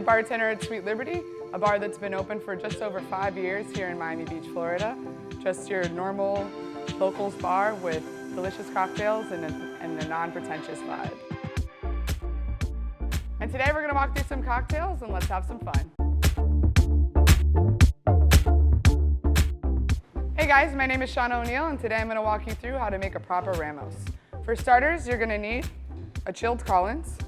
head bartender at Sweet Liberty, a bar that's been open for just over 5 years here in Miami Beach, Florida. Just your normal locals bar with delicious cocktails and a non-pretentious vibe. And today we're gonna walk through some cocktails and let's have some fun. Hey guys, my name is Shauna O'Neil and today I'm gonna walk you through how to make a proper Ramos. For starters, you're gonna need a chilled Collins,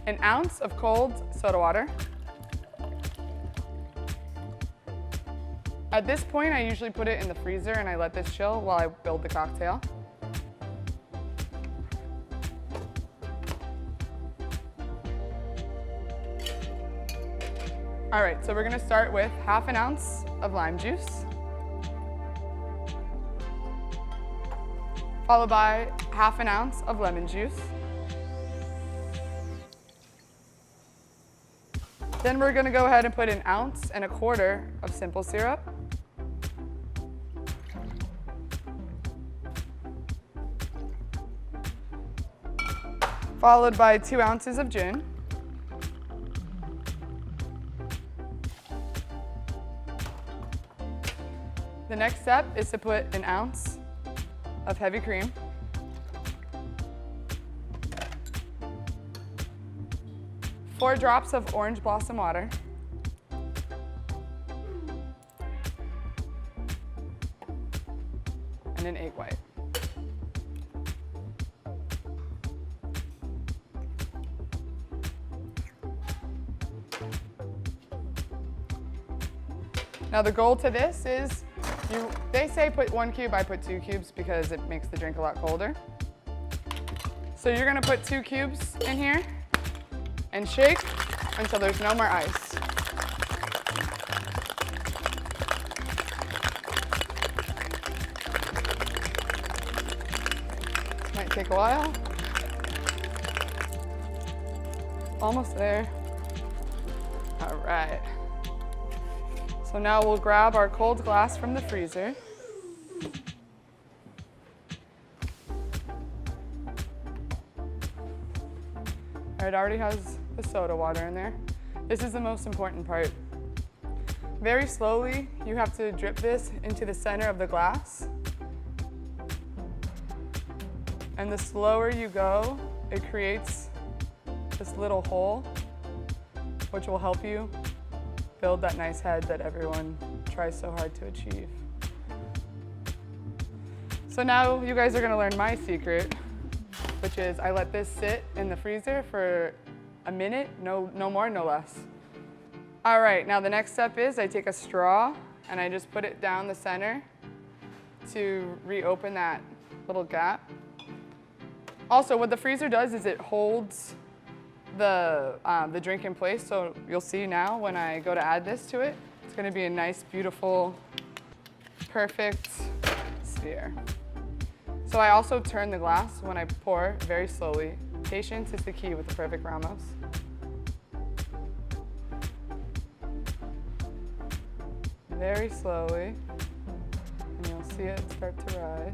an ounce of cold soda water. At this point, I usually put it in the freezer and I let this chill while I build the cocktail. All right, so we're gonna start with half an ounce of lime juice, followed by half an ounce of lemon juice. Then we're gonna go ahead and put 1 1/4 ounces of simple syrup. Followed by 2 ounces of gin. The next step is to put 1 ounce of heavy cream. Four drops of orange blossom water. And an egg white. Now the goal to this is, they say put 1 cube, I put 2 cubes because it makes the drink a lot colder. So you're gonna put 2 cubes in here and shake until there's no more ice. Might take a while. Almost there. All right. So now we'll grab our cold glass from the freezer. All right, it already has the soda water in there. This is the most important part. Very slowly, you have to drip this into the center of the glass. And the slower you go, it creates this little hole, which will help you build that nice head that everyone tries so hard to achieve. So now you guys are gonna learn my secret, which is I let this sit in the freezer for a minute, no more, no less. All right, now the next step is I take a straw and I just put it down the center to reopen that little gap. Also, what the freezer does is it holds the drink in place, so you'll see now when I go to add this to it, it's gonna be a nice, beautiful, perfect sphere. So I also turn the glass when I pour very slowly. Patience is the key with the perfect Ramos. Very slowly, and you'll see it start to rise.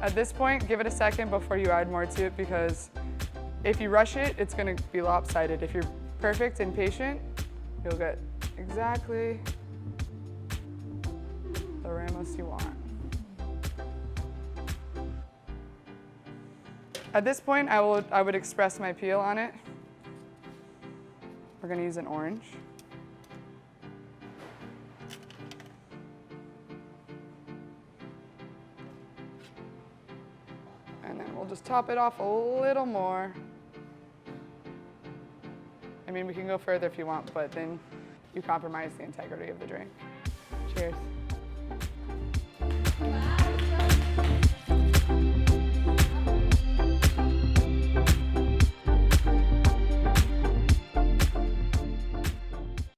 At this point, give it a second before you add more to it because if you rush it, it's gonna be lopsided. If you're perfect and patient, you'll get exactly the Ramos you want. At this point, I would express my peel on it. We're gonna use an orange. And then we'll just top it off a little more. I mean, we can go further if you want, but then you compromise the integrity of the drink. Cheers.